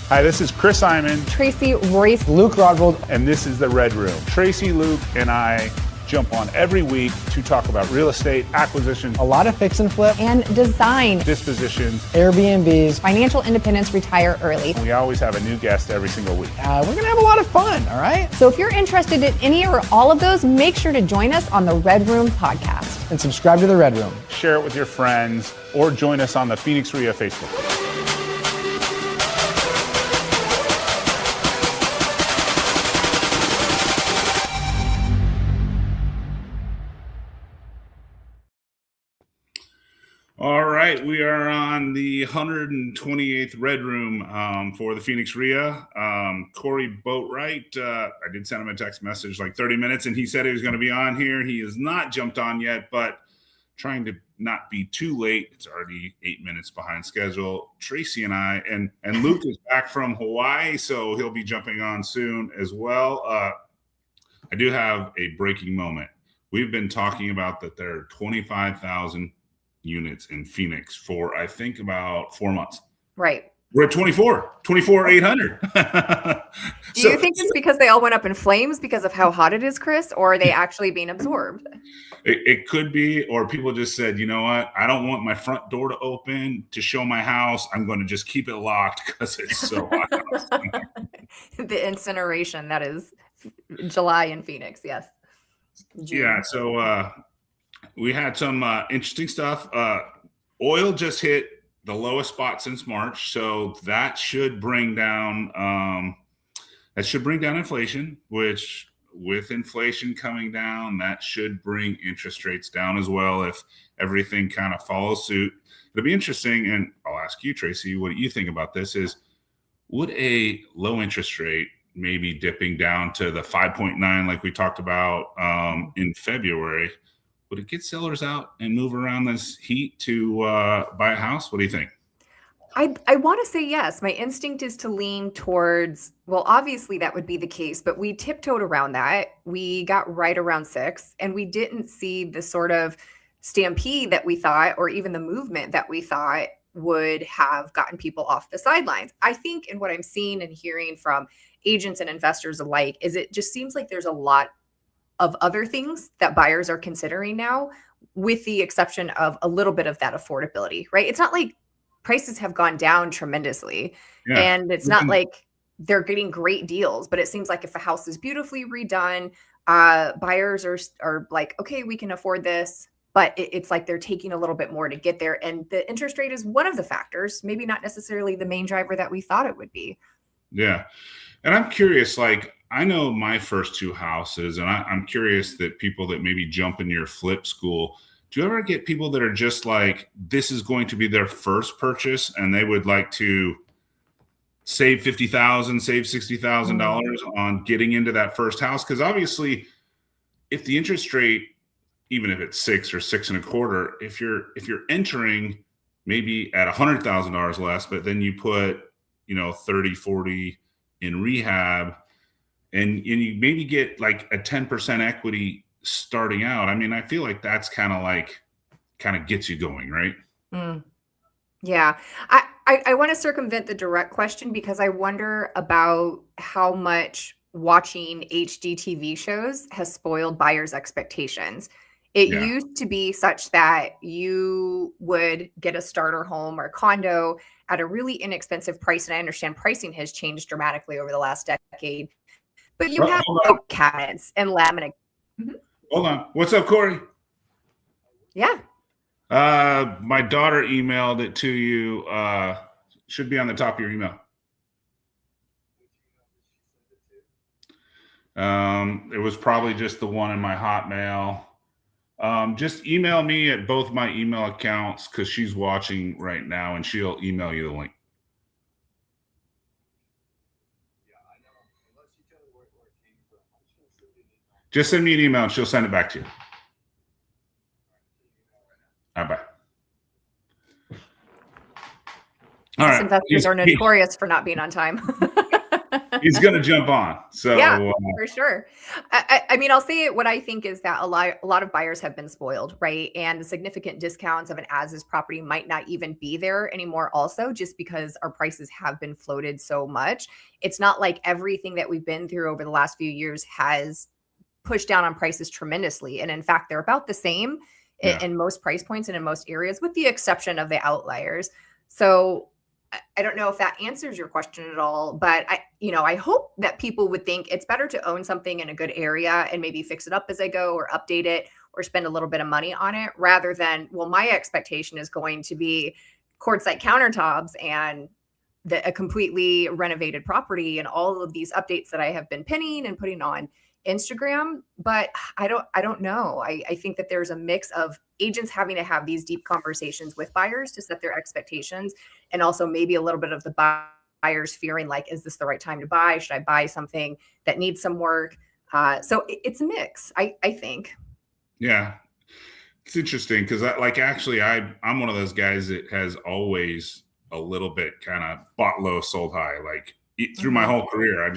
Hi, this is Chris Simon, Tracy, Royce, Luke Rodvold, and this is The Red Room. Tracy, Luke, and I jump on every week to talk about real estate, acquisition, a lot of fix and flip, and design, dispositions, Airbnbs, financial independence, retire early. We always have a new guest every single week. We're going to have a lot of fun, all right? So if you're interested in any or all of those, make sure to join us on the Red Room podcast. And subscribe to the Red Room. Share it with your friends or join us on the Phoenix RIA Facebook. All right, we are on the 128th Red Room for the Phoenix RIA. Cory Boatright, I did send him a text message like 30 minutes, and he said he was going to be on here. He has not jumped on yet, but trying to not be too late. It's already 8 minutes behind schedule. Tracy and I, and Luke is back from Hawaii, so he'll be jumping on soon as well. I do have a breaking moment. We've been talking about that there are 25,000 units in Phoenix for, I think, about 4 months. Right. We're at 24,800. Do you think it's because they all went up in flames because of how hot it is, Chris, or are they actually being absorbed? It could be, or people just said, you know what? I don't want my front door to open to show my house. I'm going to just keep it locked because it's so hot. The incineration, that is July in Phoenix, yes. June. Yeah, so we had some interesting stuff. Oil just hit the lowest spot since March, so that should bring down inflation. Which, with inflation coming down, that should bring interest rates down as well. If everything kind of follows suit, it'll be interesting. And I'll ask you, Tracy, what you think about this? Is would a low interest rate, maybe dipping down to the 5.9 like we talked about in February, would it get sellers out and move around this heat to buy a house? What do you think? I want to say yes. My instinct is to lean towards, well, obviously that would be the case, but we tiptoed around that. We got right around 6, and we didn't see the sort of stampede that we thought, or even the movement that we thought would have gotten people off the sidelines. I think, in what I'm seeing and hearing from agents and investors alike, is it just seems like there's a lot of other things that buyers are considering now, with the exception of a little bit of that affordability, right? It's not like prices have gone down tremendously, and it's not like they're getting great deals, but it seems like if a house is beautifully redone, buyers are like, okay, we can afford this, but it's like they're taking a little bit more to get there. And the interest rate is one of the factors, maybe not necessarily the main driver that we thought it would be. Yeah. And I'm curious, like, I know my first 2 houses, and I'm curious that people that maybe jump in your flip school, do you ever get people that are just like, this is going to be their first purchase and they would like to save $50,000, save $60,000 on getting into that first house? Because obviously, if the interest rate, even if it's 6 or 6.25, if you're entering maybe at $100,000 less, but then you put 30, 40 in rehab, and you maybe get like a 10% equity starting out. I mean, I feel like that's kind of gets you going, right? Yeah. I want to circumvent the direct question, because I wonder about how much watching HD TV shows has spoiled buyers' expectations. It used to be such that you would get a starter home or condo at a really inexpensive price. And I understand pricing has changed dramatically over the last decade. But you have cabinets and laminate. Mm-hmm. Hold on. What's up, Cory? Yeah. My daughter emailed it to you. Should be on the top of your email. It was probably just the one in my Hotmail. Just email me at both my email accounts, because she's watching right now, and she'll email you the link. Just send me an email and she'll send it back to you. All right, bye. All right. Investors are notorious for not being on time. he's going to jump on. So Yeah, for sure. I mean, I'll say what I think is that a lot of buyers have been spoiled, right? And the significant discounts of an as-is property might not even be there anymore also, just because our prices have been floated so much. It's not like everything that we've been through over the last few years has pushed down on prices tremendously. And in fact, they're about the same yeah, in most price points and in most areas, with the exception of the outliers. So I don't know if that answers your question at all, but I hope that people would think it's better to own something in a good area and maybe fix it up as I go, or update it, or spend a little bit of money on it, rather than, well, my expectation is going to be quartzite countertops and a completely renovated property and all of these updates that I have been pinning and putting on Instagram. But I don't know. I think that there's a mix of agents having to have these deep conversations with buyers to set their expectations, and also maybe a little bit of the buyers fearing like, is this the right time to buy? Should I buy something that needs some work? So it's a mix, I think. yeah. It's interesting because actually I'm one of those guys that has always a little bit kind of bought low, sold high. Like through my Mhm. whole career, I've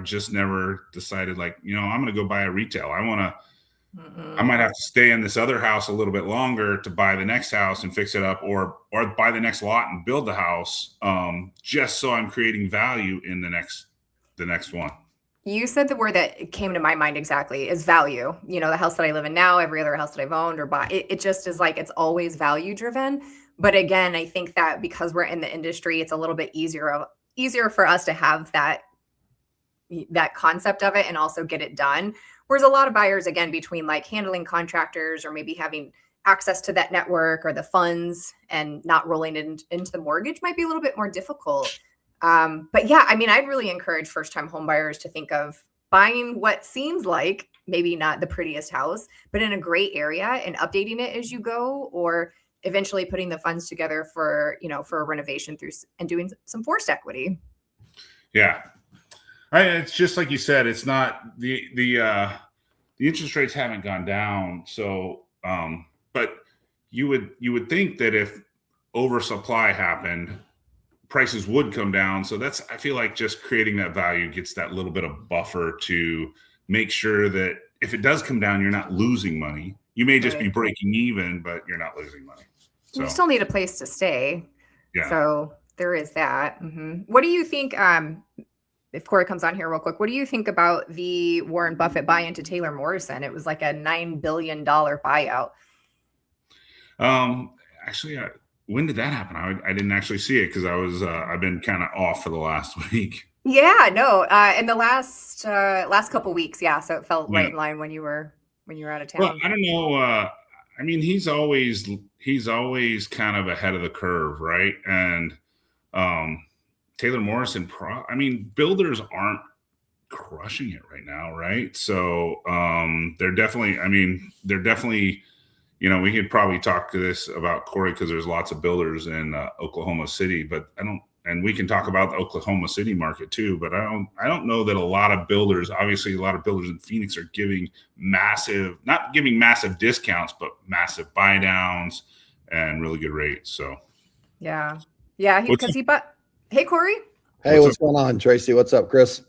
just never decided like, I'm going to go buy a retail. I Mhm. might have to stay in this other house a little bit longer to buy the next house and fix it up, or buy the next lot and build the house, just so I'm creating value in the next one. You said the word that came to my mind exactly is value. The house that I live in now, every other house that I've owned or bought, it just is like it's always value driven. But again, I think that because we're in the industry, it's a little bit easier for us to have that concept of it and also get it done. Whereas a lot of buyers, again, between like handling contractors or maybe having access to that network or the funds and not rolling it into the mortgage, might be a little bit more difficult. But yeah, I mean, I'd really encourage first time home buyers to think of buying what seems like maybe not the prettiest house, but in a great area, and updating it as you go, or eventually putting the funds together for a renovation and doing some forced equity. Yeah. It's just like you said, it's not the interest rates haven't gone down. So, but you would think that if oversupply happened, prices would come down. So I feel like just creating that value gets that little bit of buffer to make sure that if it does come down, you're not losing money. You may just be Right. breaking even, but you're not losing money. You So, still need a place to stay. yeah. So there is that. What do you think? If Corey comes on here real quick, what do you think about the Warren Buffett buy into Taylor Morrison? It was like a $9 billion buyout. Um, Actually, when did that happen? I didn't actually see it because I've been kind of off for the last week. Yeah, no, in the last couple weeks, yeah. So it felt Yeah. right in line when you were out of Well, town. I don't know. I mean, he's always kind of ahead of the curve, right? And um, Taylor Morrison, I mean, builders aren't crushing it right now, right? So they're definitely. I mean, they're definitely. We could probably talk to this about Cory because there's lots of builders in Oklahoma City, but I don't. And we can talk about the Oklahoma City market too, but I don't know that a lot of builders, obviously a lot of builders in Phoenix are not giving massive discounts, but massive buy downs and really good rates. So Yeah, yeah, what's because up? he bought. Hey, Corey. Hey, What's up? what's going on, Tracy? What's up, Chris?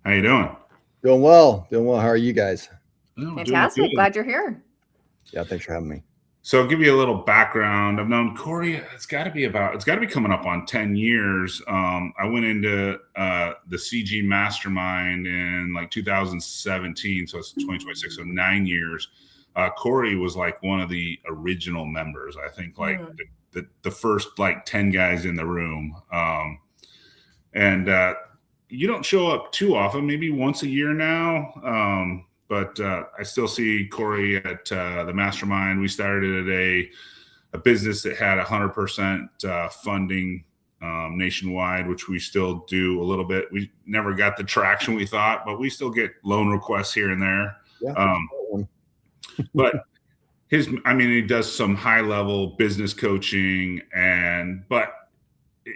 How you doing? Doing well. Doing well. How are you guys? Oh, doing good. Fantastic. Glad you're here. Yeah, thanks for having me. So I'll give you a little background. I've known Cory. It's got to be coming up on 10 years. I went into the CG Mastermind in like 2017, so it's 2026, so 9 years. Cory was like one of the original members. I think like Mm. the first like 10 guys in the room. And you don't show up too often, maybe once a year now. But I still see Cory at the Mastermind. We started at a business that had 100% funding nationwide, which we still do a little bit. We never got the traction we thought, but we still get loan requests here and there. Yeah. But he does some high level business coaching, but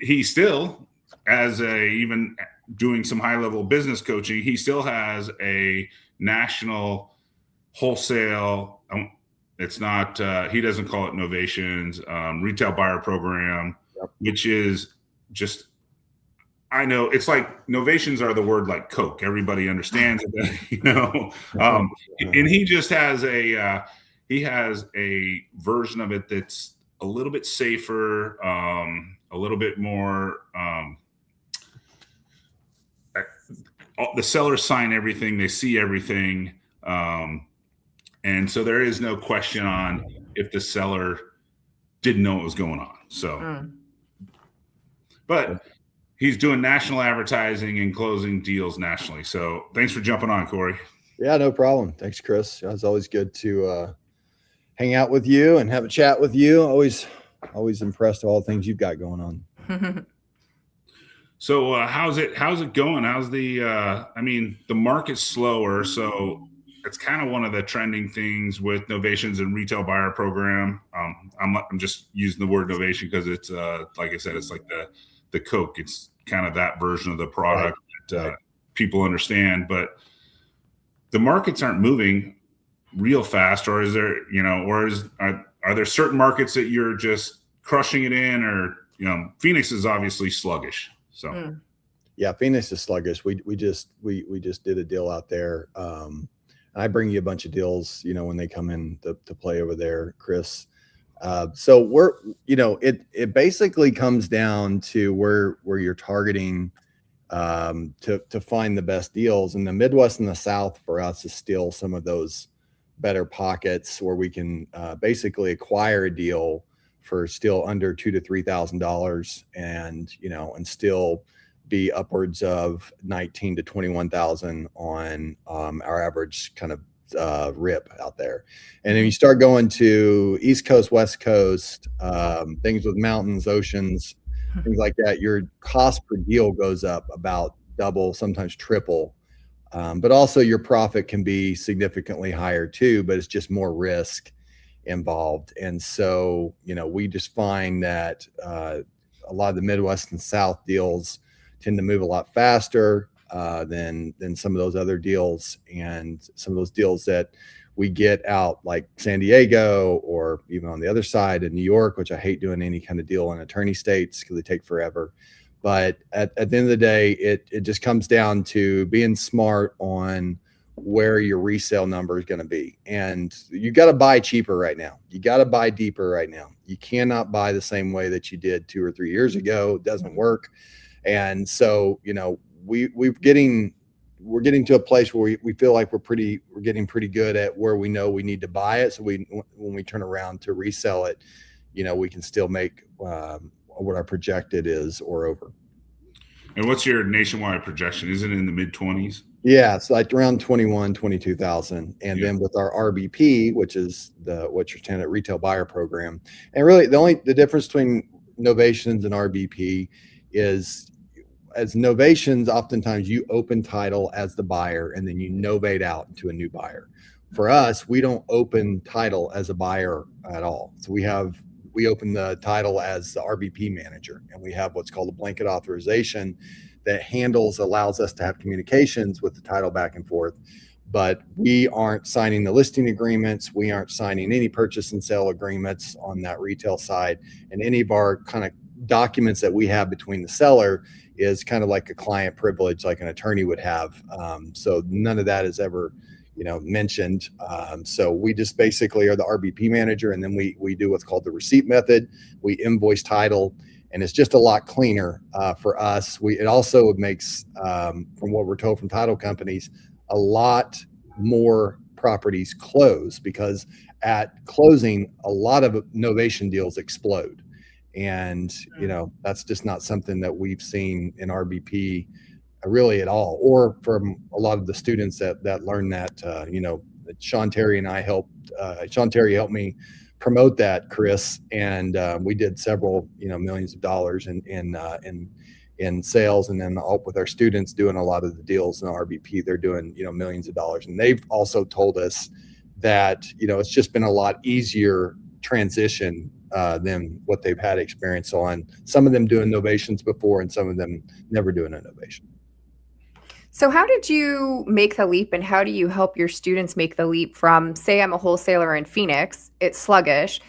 he still, even doing some high level business coaching, he still has a national wholesale. It's not, he doesn't call it novations, retail buyer program, Yep. which is just I know it's like novations are the word like Coke. Everybody understands it, and he just has he has a version of it that's a little bit safer, a little bit more. The sellers sign everything; they see everything, and so there is no question on if the seller didn't know what was going on. So, but he's doing national advertising and closing deals nationally. So thanks for jumping on, Cory. Yeah, no problem. Thanks, Chris. It's always good to hang out with you and have a chat with you. Always impressed with all the things you've got going on. So how's it going? How's the the market's slower, so it's kind of one of the trending things with novations and retail buyer program. I'm just using the word novation because it's like I said, it's like the Coke. It's kind of that version of the product that people understand, but the markets aren't moving real fast. Or is there, are there certain markets that you're just crushing it in, or Phoenix is obviously sluggish. So yeah, Phoenix is sluggish. We just did a deal out there. I bring you a bunch of deals, when they come in to play over there, Chris. So we're, it basically comes down to where you're targeting to find the best deals. And the Midwest and the South for us is still some of those better pockets where we can basically acquire a deal for still under $2,000 to $3,000, and still be upwards of 19 to 21,000 on our average kind of rip out there. And then you start going to East Coast, West Coast, things with mountains, oceans, things like that, your cost per deal goes up about double, sometimes triple. But also your profit can be significantly higher too, but it's just more risk involved. And so, we just find that a lot of the Midwest and South deals tend to move a lot faster than some of those other deals, and some of those deals that we get out like San Diego, or even on the other side in New York, which I hate doing any kind of deal in attorney states because they take forever. But at the end of the day, it just comes down to being smart on where your resale number is going to be. And you got to buy cheaper right now. You got to buy deeper right now. You cannot buy the same way that you did 2 or 3 years ago. It doesn't work. And so, we're getting to a place where we feel like we're getting pretty good at where we know we need to buy it. So when we turn around to resell it, we can still make what our projected is or over. And what's your nationwide projection? Is it in the mid 20s? Yeah, it's like around 22,000. And then with our RBP, which is what's your tenant retail buyer program. And really the difference between novations and RBP is, as novations, oftentimes you open title as the buyer and then you novate out to a new buyer. For us, we don't open title as a buyer at all. So we open the title as the RBP manager, and we have what's called a blanket authorization that allows us to have communications with the title back and forth, but we aren't signing the listing agreements. We aren't signing any purchase and sale agreements on that retail side. And any of our kind of documents that we have between the seller is kind of like a client privilege, like an attorney would have. So none of that is ever, mentioned. So we just basically are the RBP manager, and then we do what's called the receipt method. We invoice title, and it's just a lot cleaner for us. It also makes, from what we're told from title companies, a lot more properties close, because at closing, a lot of novation deals explode. And, that's just not something that we've seen in RBP really at all, or from a lot of the students that learn that. Sean Terry and I Sean Terry helped me promote that, Chris, and we did several, millions of dollars in sales, and then with our students doing a lot of the deals in RBP, they're doing, millions of dollars. And they've also told us that, it's just been a lot easier transition than what they've had experience on. Some of them doing novations before, and some of them never doing a novation. So how did you make the leap, and how do you help your students make the leap from, say, I'm a wholesaler in Phoenix, it's sluggish.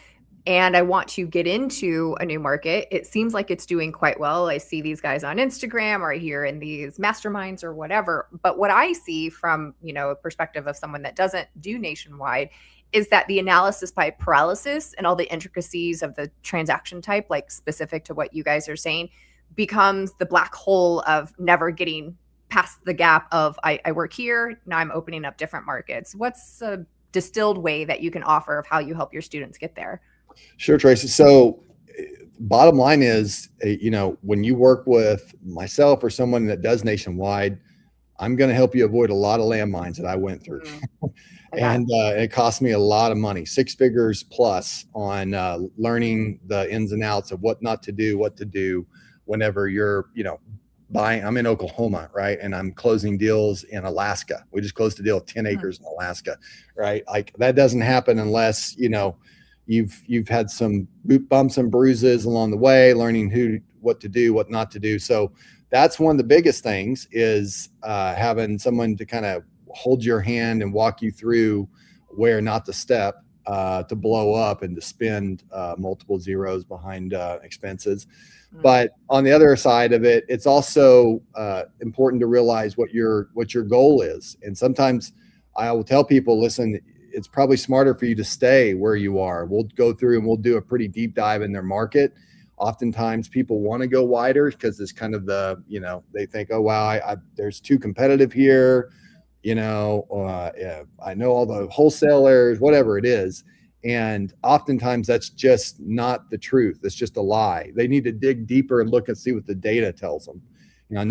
and I want to get into a new market. It seems like it's doing quite well. I see these guys on Instagram or I hear in these masterminds or whatever. But what I see from, a perspective of someone that doesn't do nationwide is that the analysis by paralysis and all the intricacies of the transaction type, like specific to what you guys are saying, becomes the black hole of never getting past the gap of I work here, now I'm opening up different markets. What's a distilled way that you can offer of how you help your students get there? Sure, Tracy. So bottom line is, when you work with myself or someone that does nationwide, I'm going to help you avoid a lot of landmines that I went through. And it cost me a lot of money, 6 figures plus, on learning the ins and outs of what not to do, what to do whenever you're, buying. I'm in Oklahoma, right? And I'm closing deals in Alaska. We just closed a deal of 10 acres in Alaska, right? Like that doesn't happen unless, you've had some bumps and bruises along the way, learning what to do, what not to do. So that's one of the biggest things is having someone to kind of hold your hand and walk you through where not to step to blow up and to spend multiple zeros behind expenses. But on the other side of it, it's also important to realize what your goal is. And sometimes I will tell people, listen, it's probably smarter for you to stay where you are. We'll go through and we'll do a pretty deep dive in their market. Oftentimes people want to go wider because it's kind of they think, oh, wow, there's too competitive here. I know all the wholesalers, whatever it is. And oftentimes that's just not the truth. It's just a lie. They need to dig deeper and look and see what the data tells them. I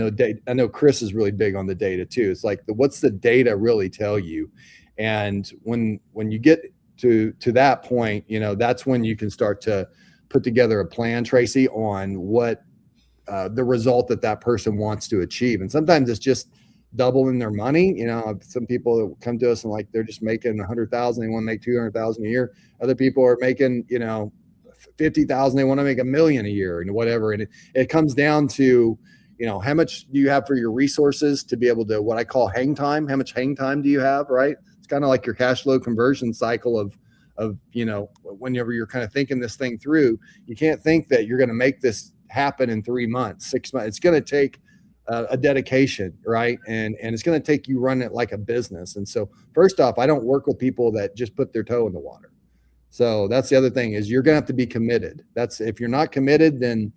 know Chris is really big on the data too. It's like, what's the data really tell you? And when you get to that point, that's when you can start to put together a plan, Tracy, on what the result that person wants to achieve. And sometimes it's just doubling their money. Some people come to us and like they're just making 100,000, they want to make 200,000 a year. Other people are making 50,000, they want to make $1 million a year and whatever. And it comes down to how much do you have for your resources to be able to, what I call hang time. How much hang time do you have, right? It's kind of like your cash flow conversion cycle of whenever you're kind of thinking this thing through. You can't think that you're going to make this happen in 3 months, 6 months. It's going to take a dedication, right? And it's going to take you running it like a business. And so first off, I don't work with people that just put their toe in the water. So that's the other thing is you're going to have to be committed. If you're not committed, then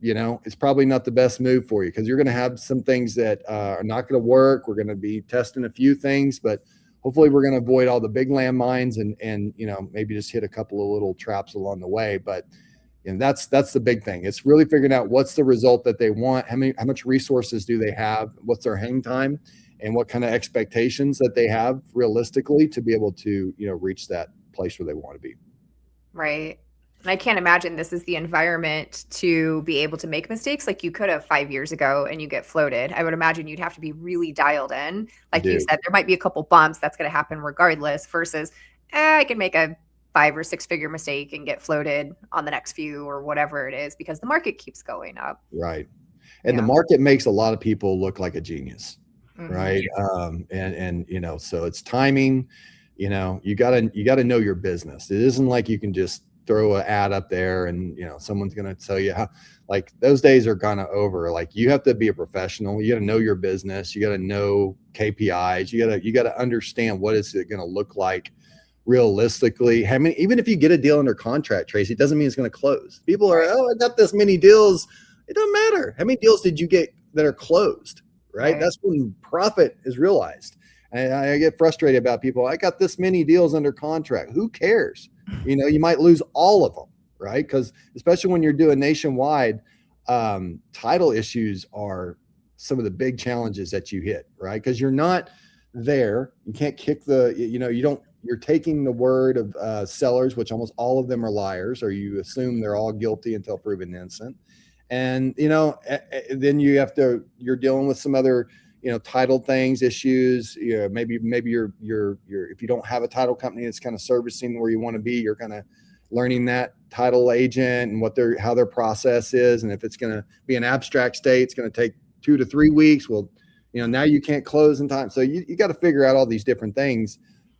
it's probably not the best move for you because you're going to have some things that are not going to work. We're going to be testing a few things, but hopefully we're going to avoid all the big landmines and maybe just hit a couple of little traps along the way. But that's the big thing. It's really figuring out what's the result that they want. How much resources do they have? What's their hang time, and what kind of expectations that they have realistically to be able to reach that place where they want to be. Right. And I can't imagine this is the environment to be able to make mistakes like you could have 5 years ago and you get floated. I would imagine you'd have to be really dialed in. Like you said, there might be a couple bumps that's going to happen regardless versus I can make a 5 or 6 figure mistake and get floated on the next few or whatever it is because the market keeps going up. Right. And the market makes a lot of people look like a genius. Right. So it's timing, you gotta know your business. It isn't like you can just throw an ad up there and, someone's going to tell you how, like those days are kind of over. Like you have to be a professional. You got to know your business. You got to know KPIs. You got to understand what is it going to look like realistically. Even if you get a deal under contract, Tracy, it doesn't mean it's going to close. People are, I got this many deals. It doesn't matter. How many deals did you get that are closed, right? That's when profit is realized. And I get frustrated about people. I got this many deals under contract. Who cares? You might lose all of them, right? Because especially when you're doing nationwide, title issues are some of the big challenges that you hit, right? Because you're not there. You can't kick you're taking the word of sellers, which almost all of them are liars, or you assume they're all guilty until proven innocent. And, then you're dealing with some other, title things, issues. Maybe you're if you don't have a title company that's kind of servicing where you want to be, you're kind of learning that title agent and how their process is. And if it's going to be an abstract state, it's going to take 2 to 3 weeks. Well, now you can't close in time. So you got to figure out all these different things.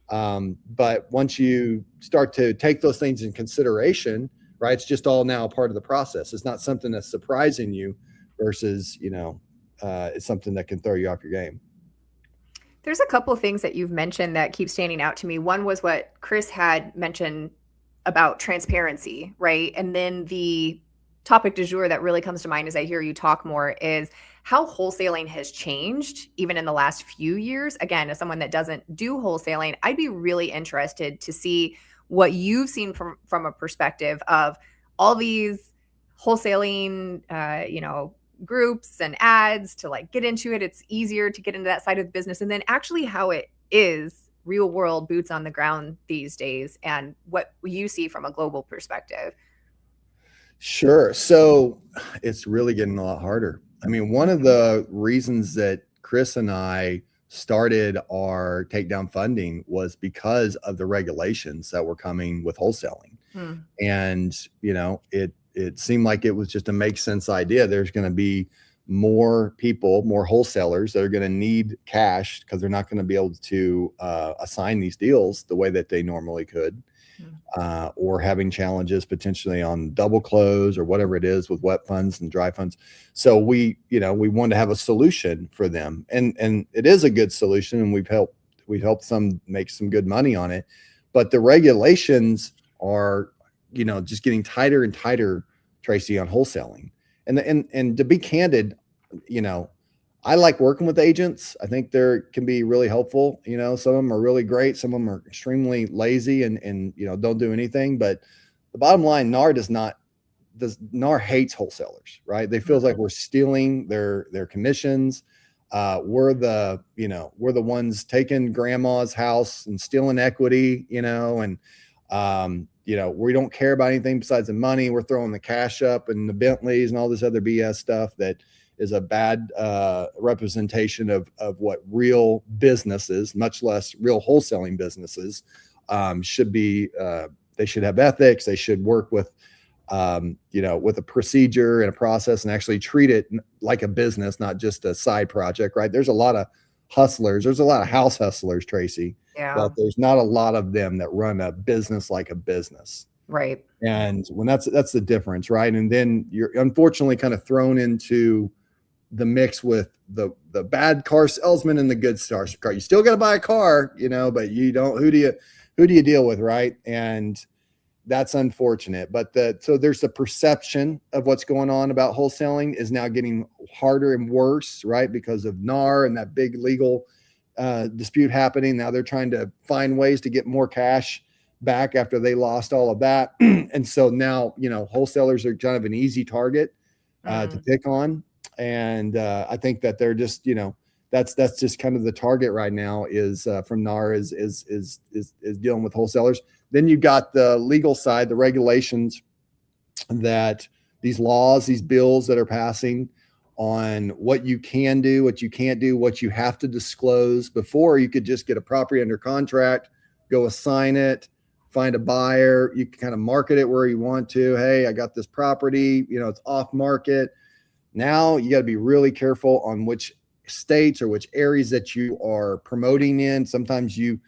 But once you start to take those things in consideration, right, it's just all now a part of the process. It's not something that's surprising you versus, it's something that can throw you off your game. There's a couple of things that you've mentioned that keep standing out to me. One was what Chris had mentioned about transparency, right? And then the topic du jour that really comes to mind as I hear you talk more is how wholesaling has changed even in the last few years. Again, as someone that doesn't do wholesaling, I'd be really interested to see what you've seen from a perspective of all these wholesaling, groups and ads to like get into it. It's easier to get into that side of the business, and then actually how it is real world boots on the ground these days and what you see from a global perspective. Sure. So it's really getting a lot harder. I mean, one of the reasons that Chris and I started our takedown funding was because of the regulations that were coming with wholesaling. And, it seemed like it was just a make sense idea. There's going to be more people, more wholesalers that are going to need cash because they're not going to be able to assign these deals the way that they normally could. Or having challenges potentially on double close or whatever it is with wet funds and dry funds. So we wanted to have a solution for them, and it is a good solution, and we've helped some make some good money on it. But the regulations are, just getting tighter and tighter, Tracy, on wholesaling. And to be candid, I like working with agents. I think they can be really helpful. Some of them are really great. Some of them are extremely lazy and don't do anything. But the bottom line, NAR hates wholesalers, right? They feel like we're stealing their commissions. We're the ones taking grandma's house and stealing equity, we don't care about anything besides the money. We're throwing the cash up and the Bentleys and all this other BS stuff that is a bad representation of what real businesses, much less real wholesaling businesses, should be. They should have ethics. They should work with, with a procedure and a process, and actually treat it like a business, not just a side project, right? There's a lot of hustlers. There's a lot of house hustlers, Tracy. Yeah. But there's not a lot of them that run a business like a business. Right. And when that's the difference, right? And then you're unfortunately kind of thrown into the mix with the bad car salesman and the good car. You still got to buy a car, but you don't. Who do you deal with, right? And that's unfortunate. But so there's the perception of what's going on about wholesaling is now getting harder and worse, right? Because of NAR and that big legal dispute happening. Now they're trying to find ways to get more cash back after they lost all of that. And so now, wholesalers are kind of an easy target to pick on. And I think that they're just, that's just kind of the target right now is from NAR is dealing with wholesalers. Then you've got the legal side, the regulations that these laws, these bills that are passing on what you can do, what you can't do, what you have to disclose. Before, you could just get a property under contract, go assign it, find a buyer. You can kind of market it where you want to. Hey, I got this property, it's off market. Now you got to be really careful on which states or which areas that you are promoting in. Sometimes you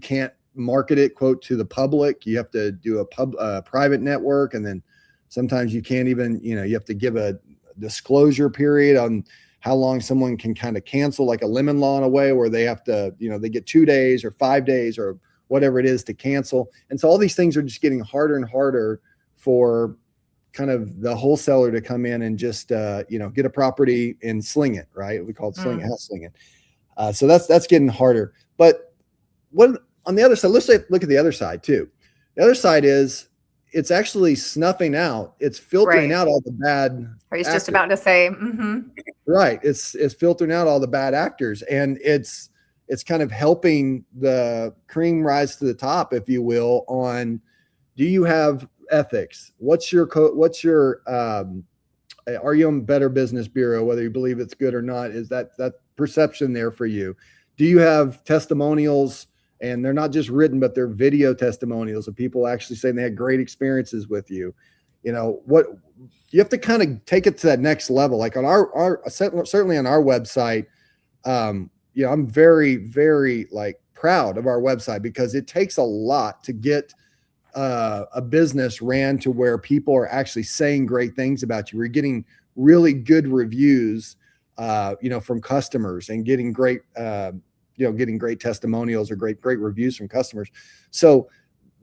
can't market it, quote, to the public. You have to do a private network. And then sometimes you can't even, you have to give a disclosure period on how long someone can kind of cancel, like a lemon law in a way where they have to, they get 2 days or 5 days or whatever it is to cancel. And so all these things are just getting harder and harder for kind of the wholesaler to come in and just, get a property and sling it, right? We call it house slinging. So that's getting harder. But what on the other side, let's look at the other side too. The other side is it's actually snuffing out. It's filtering out all the bad. I was just about to say, right. It's filtering out all the bad actors, and it's kind of helping the cream rise to the top, if you will, on, do you have ethics? What's your are you on Better Business Bureau, whether you believe it's good or not? Is that perception there for you? Do you have testimonials? And they're not just written, but they're video testimonials of people actually saying they had great experiences with you. What you have to kind of take it to that next level. Like on our certainly on our website, I'm very, very proud of our website because it takes a lot to get a business ran to where people are actually saying great things about you. We're getting really good reviews, from customers and getting great, getting great testimonials or great reviews from customers. So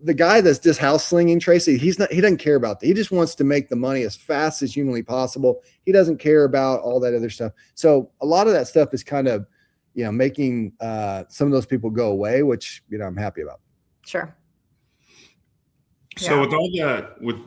the guy that's just house slinging, Tracy, he doesn't care about that. He just wants to make the money as fast as humanly possible. He doesn't care about all that other stuff. So a lot of that stuff is kind of, making some of those people go away, which, I'm happy about. Sure. So with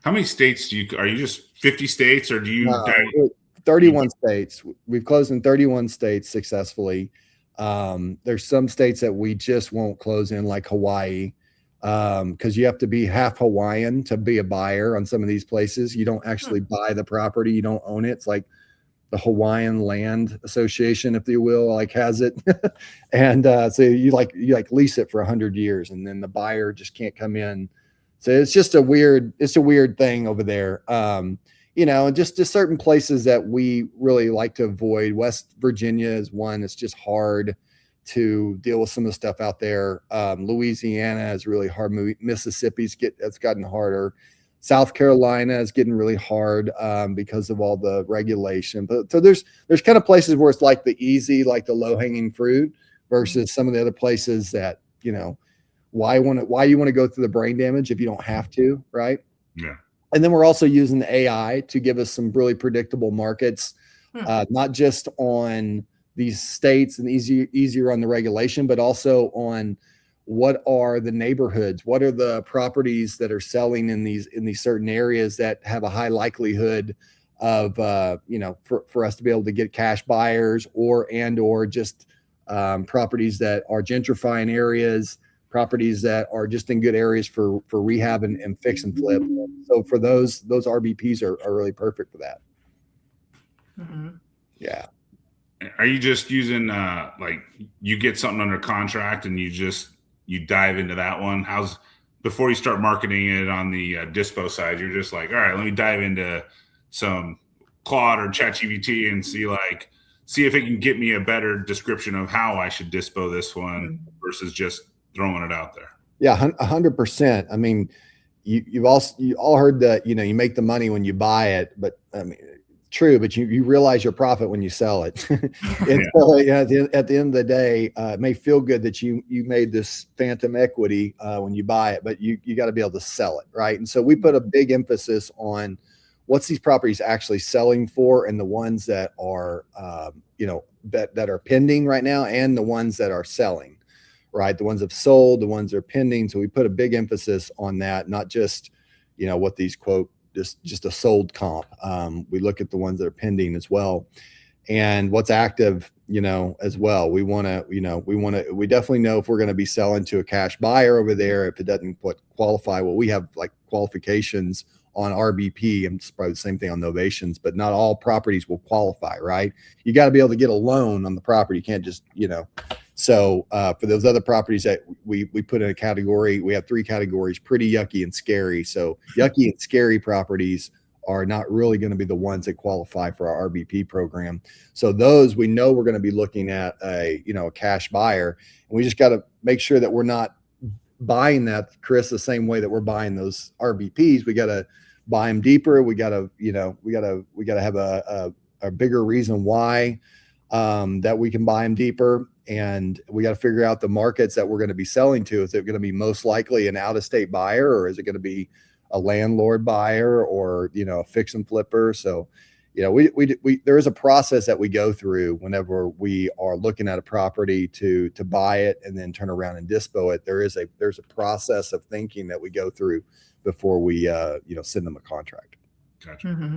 how many states are you just 50 states or do you? 31 states. We've closed in 31 states successfully. There's some states that we just won't close in, like Hawaii, because you have to be half Hawaiian to be a buyer on some of these places. You don't actually buy the property. You don't own it. It's like the Hawaiian Land Association, if you will, like has it. And so you lease it for 100 years and then the buyer just can't come in. So it's just a weird thing over there. Just certain places that we really like to avoid. West Virginia is one. It's just hard to deal with some of the stuff out there. Louisiana is really hard. Mississippi's it's gotten harder. South Carolina is getting really hard because of all the regulation. But so there's kind of places where it's like the easy, like the low hanging fruit, versus some of the other places that why you want to go through the brain damage if you don't have to, right? Yeah. And then we're also using the AI to give us some really predictable markets, not just on these states and easier on the regulation, but also on what are the neighborhoods, what are the properties that are selling in these certain areas that have a high likelihood of for us to be able to get cash buyers or just properties that are gentrifying areas, properties that are just in good areas for rehab and fix and flip. So for those RBPs are really perfect for that. Mm-hmm. Yeah. Are you just using like you get something under contract and you dive into that one? Before you start marketing it on the dispo side, you're just like, all right, let me dive into some Claude or ChatGPT and see if it can get me a better description of how I should dispo this one versus just throwing it out there. Yeah, 100%. I mean, you all heard that, you make the money when you buy it, but I mean, true, but you realize your profit when you sell it. And so at the end of the day, it may feel good that you made this phantom equity when you buy it, but you got to be able to sell it, right? And so we put a big emphasis on what's these properties actually selling for, and the ones that are that are pending right now, and the ones that are selling, right? The ones that have sold, the ones that are pending. So we put a big emphasis on that, not just what these quote just a sold comp. We look at the ones that are pending as well, and what's active, as well. We definitely know if we're going to be selling to a cash buyer over there, if it doesn't qualify. Well, we have like qualifications on RBP, and it's probably the same thing on novations, but not all properties will qualify, right? You got to be able to get a loan on the property. You can't just, So for those other properties that we put in a category, we have 3 categories: pretty, yucky, and scary. So yucky and scary properties are not really going to be the ones that qualify for our RBP program. So those, we know we're going to be looking at a cash buyer, and we just got to make sure that we're not buying that, Chris, the same way that we're buying those RBPs. We got to buy them deeper. We got to have a bigger reason why that we can buy them deeper. And we got to figure out the markets that we're going to be selling to. Is it going to be most likely an out-of-state buyer, or is it going to be a landlord buyer, or a fix and flipper? So, there is a process that we go through whenever we are looking at a property to buy it and then turn around and dispo it. There's a process of thinking that we go through before we send them a contract. Gotcha. Mm-hmm.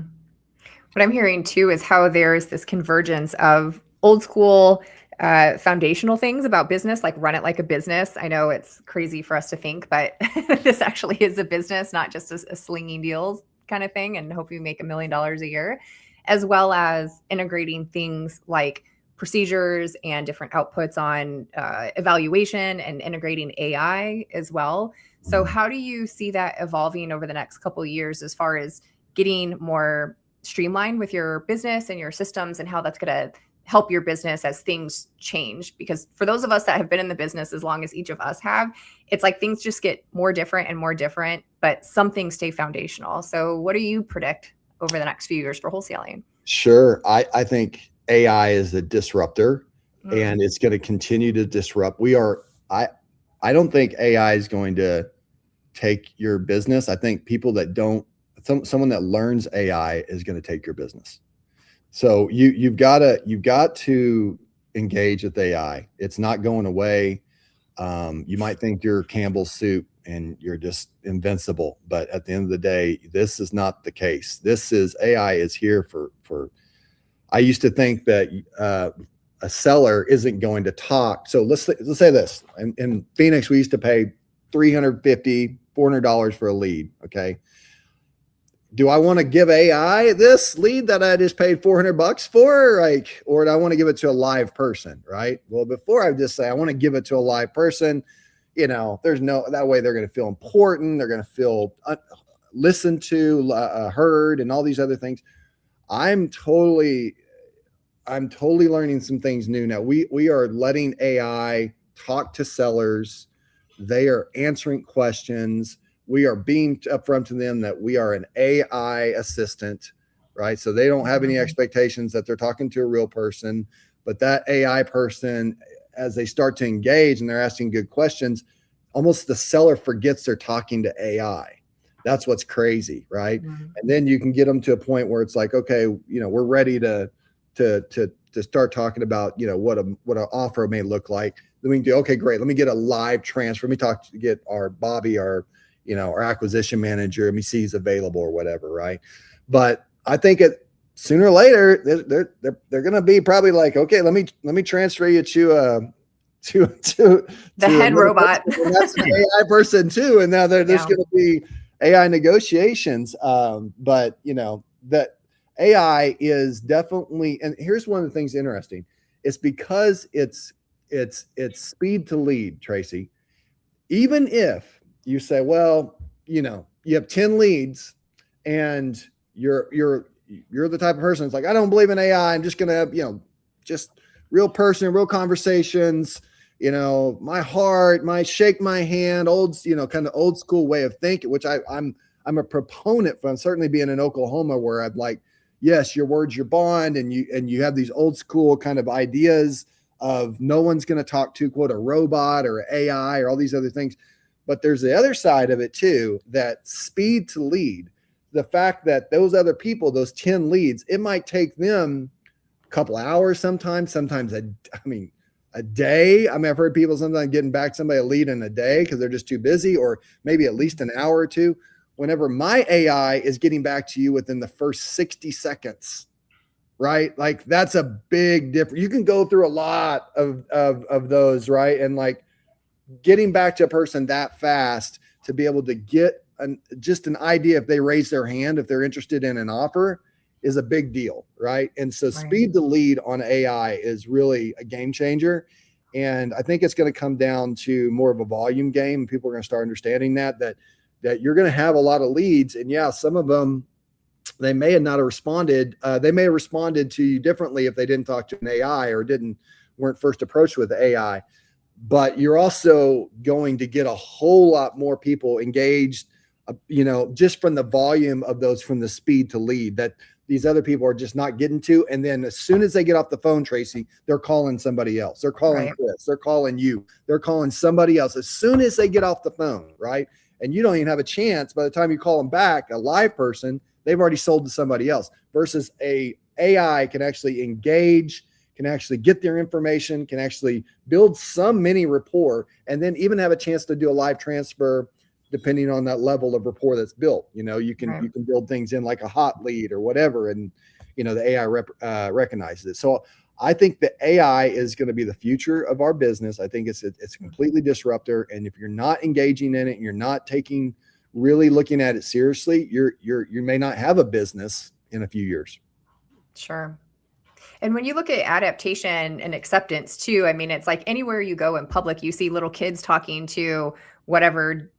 What I'm hearing too is how there's this convergence of old school foundational things about business, like run it like a business. I know it's crazy for us to think, but this actually is a business, not just a slinging deals kind of thing, and hope you make $1 million a year, as well as integrating things like procedures and different outputs on evaluation, and integrating AI as well. So how do you see that evolving over the next couple of years as far as getting more streamlined with your business and your systems, and how that's going to help your business as things change? Because for those of us that have been in the business as long as each of us have, it's like things just get more different, but some things stay foundational. So what do you predict over the next few years for wholesaling? Sure. I think AI is a disruptor and it's going to continue to disrupt. I don't think AI is going to take your business. I think people that someone that learns AI is going to take your business. So you've got to engage with AI. It's not going away. You might think you're Campbell's soup and you're just invincible, but at the end of the day, this is not the case. AI is here for. I used to think that a seller isn't going to talk. So let's say this. In Phoenix, we used to pay $350, $400 for a lead. Okay. Do I want to give AI this lead that I just paid $400 for? Or do I want to give it to a live person? Right. Well, before I just say I want to give it to a live person, that way they're going to feel important. They're going to feel listened to, heard, and all these other things. I'm totally learning some things new now. We are letting AI talk to sellers. They are answering questions. We are being upfront to them that we are an AI assistant, right? So they don't have any expectations that they're talking to a real person, but that AI person, as they start to engage and they're asking good questions, almost the seller forgets they're talking to AI. That's what's crazy, right? Mm-hmm. And then you can get them to a point where it's like, okay, we're ready to start talking about, what an offer may look like. Then we can do, okay, great. Let me get a live transfer. Let me get our Bobby, our acquisition manager. Let me see he's available or whatever, right? But I think sooner or later they're going to be probably like, okay, let me transfer you to the head robot. And that's an AI person too. And now there's going to be AI negotiations. But that AI is definitely, and here's one of the things interesting. It's because it's speed to lead, Tracy. Even if you say, well, you have 10 leads and you're the type of person that's like, I don't believe in AI. I'm just going to have, just real person, real conversations, my heart, shake my hand, kind of old school way of thinking, which I'm a proponent from, certainly being in Oklahoma where I'm like, yes, your word's your bond. And you have these old school kind of ideas of no one's going to talk to, quote, a robot or AI or all these other things. But there's the other side of it too, that speed to lead, the fact that those other people, those 10 leads, it might take them a couple hours sometimes a day. I mean, I've heard people sometimes getting back somebody a lead in a day because they're just too busy, or maybe at least an hour or two. Whenever my AI is getting back to you within the first 60 seconds, right? Like that's a big difference. You can go through a lot of those, right? And like getting back to a person that fast to be able to get just an idea if they raise their hand, if they're interested in an offer, is a big deal, right? And so speed to lead on AI is really a game changer. And I think it's going to come down to more of a volume game. People are going to start understanding that you're going to have a lot of leads. And yeah, some of them, they may have not have responded. They may have responded to you differently if they didn't talk to an AI or weren't first approached with AI. But you're also going to get a whole lot more people engaged, just from the volume of those, from the speed to lead that these other people are just not getting to. And then as soon as they get off the phone, Tracy, they're calling somebody else. They're calling Chris. They're calling you. They're calling somebody else as soon as they get off the phone, right? And you don't even have a chance. By the time you call them back, a live person, they've already sold to somebody else, versus a AI can actually engage, can actually get their information, can actually build some mini rapport, and then even have a chance to do a live transfer depending on that level of rapport that's built. You can build things in like a hot lead or whatever, and the AI recognizes it. So I think the AI is going to be the future of our business. I think it's a completely disruptor, and if you're not engaging in it and you're not really looking at it seriously, you may not have a business in a few years. Sure. And when you look at adaptation and acceptance too, I mean, it's like anywhere you go in public, you see little kids talking to whatever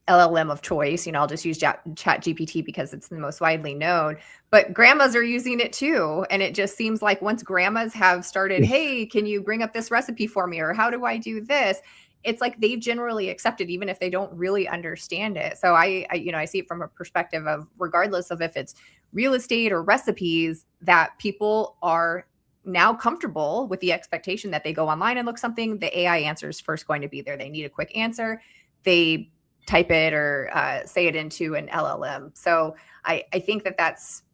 LLM of choice. I'll just use Chat GPT because it's the most widely known, but grandmas are using it too. And it just seems like once grandmas have started, hey, can you bring up this recipe for me? Or how do I do this? It's like they've generally accepted, even if they don't really understand it. So I see it from a perspective of, regardless of if it's real estate or recipes, that people are now comfortable with the expectation that they go online and look something, the AI answer is first going to be there. They need a quick answer. They type it or say it into an LLM. So I think that that's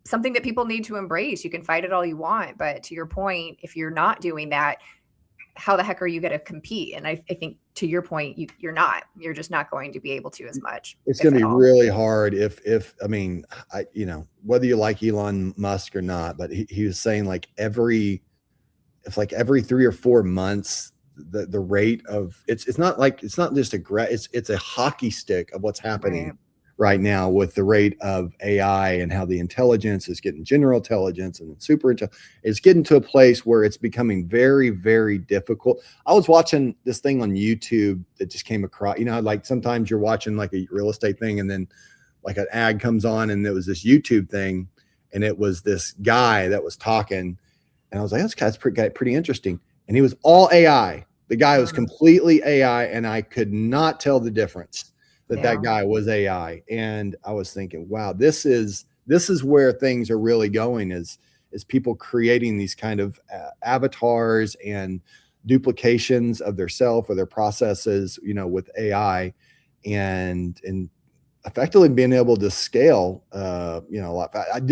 something that people need to embrace. You can fight it all you want, but to your point, if you're not doing that, how the heck are you going to compete? And I think to your point, you're just not going to be able to as much. It's going to be really hard whether you like Elon Musk or not, but he was saying like every 3 or 4 months, the rate of it's not just it's a hockey stick of what's happening right now with the rate of AI and how the intelligence is getting general intelligence and super intelligence. It's getting to a place where it's becoming very, very difficult. I was watching this thing on YouTube that just came across, like sometimes you're watching like a real estate thing and then like an ad comes on and it was this YouTube thing and it was this guy that was talking and I was like, this guy's pretty interesting. And he was all AI. The guy was completely AI and I could not tell the difference that guy was AI. And I was thinking, wow, this is where things are really going is people creating these kind of avatars and duplications of their self or their processes, with AI and effectively being able to scale, a lot.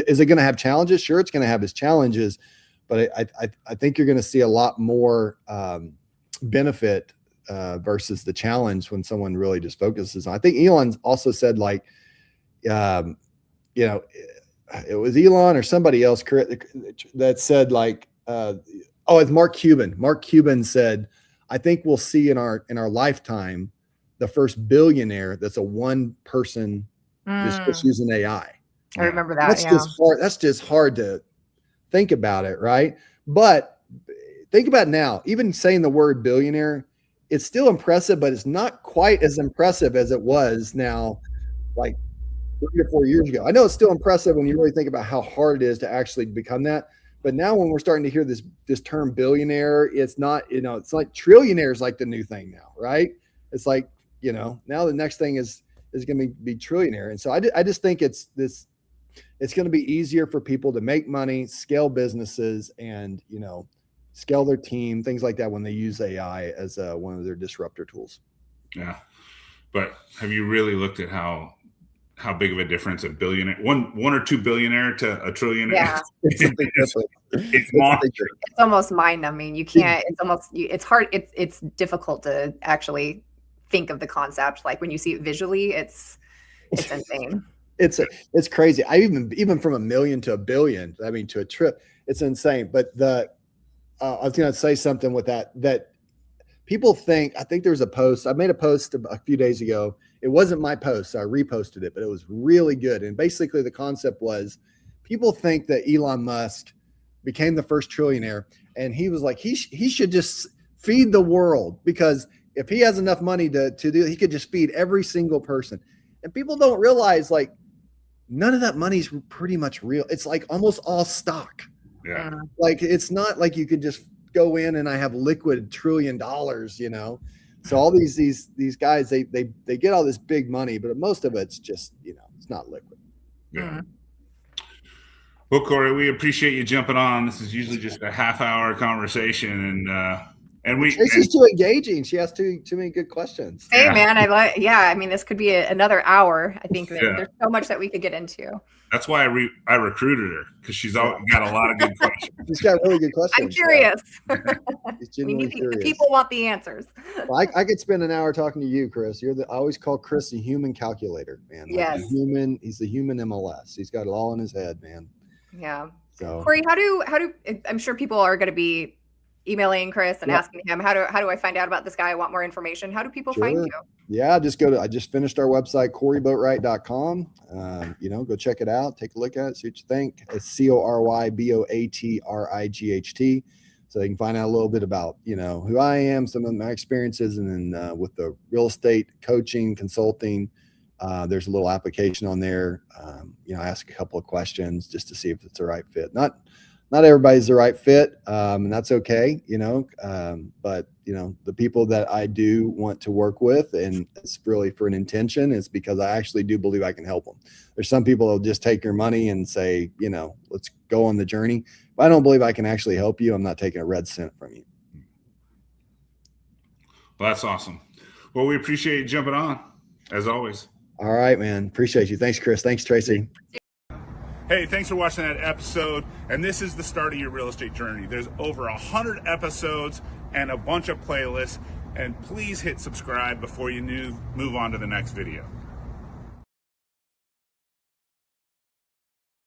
Is it going to have challenges? Sure. It's going to have its challenges, but I think you're going to see a lot more benefit versus the challenge when someone really just focuses on. I think Elon's also said like, it was Elon or somebody else that said like, it's Mark Cuban. Mark Cuban said, I think we'll see in our lifetime the first billionaire that's a one person just using AI. I remember that. That's just hard to think about it, right? But think about it now. Even saying the word billionaire, it's still impressive, but it's not quite as impressive as it was now, like 3 or 4 years ago. I know it's still impressive when you really think about how hard it is to actually become that. But now when we're starting to hear this term billionaire, it's not, it's like trillionaire is like the new thing now, right? It's like, now the next thing is going to be trillionaire. And so I just think it's going to be easier for people to make money, scale businesses, and, scale their team, things like that when they use AI as one of their disruptor tools. Yeah. But have you really looked at how big of a difference a billionaire, one or two billionaire to a trillionaire? Yeah. It's monstrous. It's almost mind numbing. You can't, it's hard. It's difficult to actually think of the concept. Like when you see it visually, it's insane. It's crazy. I even from 1 million to 1 billion, to a trip, it's insane. But I was going to say something with that people think, I think there's a post, I made a post a few days ago. It wasn't my post, so I reposted it, but it was really good. And basically the concept was people think that Elon Musk became the first trillionaire. And he was like, he should just feed the world, because if he has enough money to do, he could just feed every single person. And people don't realize like none of that money's pretty much real. It's like almost all stock. Yeah. Like it's not like you could just go in and I have liquid $1 trillion, So all these guys, they get all this big money, but most of it's just, it's not liquid. Yeah. Well, Cory, we appreciate you jumping on. This is usually just a half-hour conversation, and Tracy's too engaging. She asks too many good questions. Hey, man, I mean, this could be another hour. I think that there's so much that we could get into. That's why I recruited her, because she's got a lot of good questions. She's got really good questions. I'm curious. The people want the answers. Well, I could spend an hour talking to you, Chris. I always call Chris the human calculator, man. Like yes. He's the human MLS. He's got it all in his head, man. Yeah. So Cory, how do I'm sure people are going to be emailing Chris and asking him, how do I find out about this guy? I want more information. How do people find you? Yeah, I just finished our website, CoryBoatright.com. Go check it out, take a look at it, see what you think. It's CoryBoatright. so they can find out a little bit about, you know, who I am, some of my experiences, and then with the real estate coaching, consulting, there's a little application on there. You know, I ask a couple of questions just to see if it's the right fit. Not everybody's the right fit, and that's okay, you know. But you know, the people that I do want to work with, and it's really for an intention, is because I actually do believe I can help them. There's some people that'll just take your money and say, you know, let's go on the journey. If I don't believe I can actually help you, I'm not taking a red cent from you. Well, that's awesome. Well, we appreciate you jumping on, as always. All right, man. Appreciate you. Thanks, Chris. Thanks, Tracy. Hey, thanks for watching that episode. And this is the start of your real estate journey. There's over 100 episodes and a bunch of playlists. And please hit subscribe before you move on to the next video.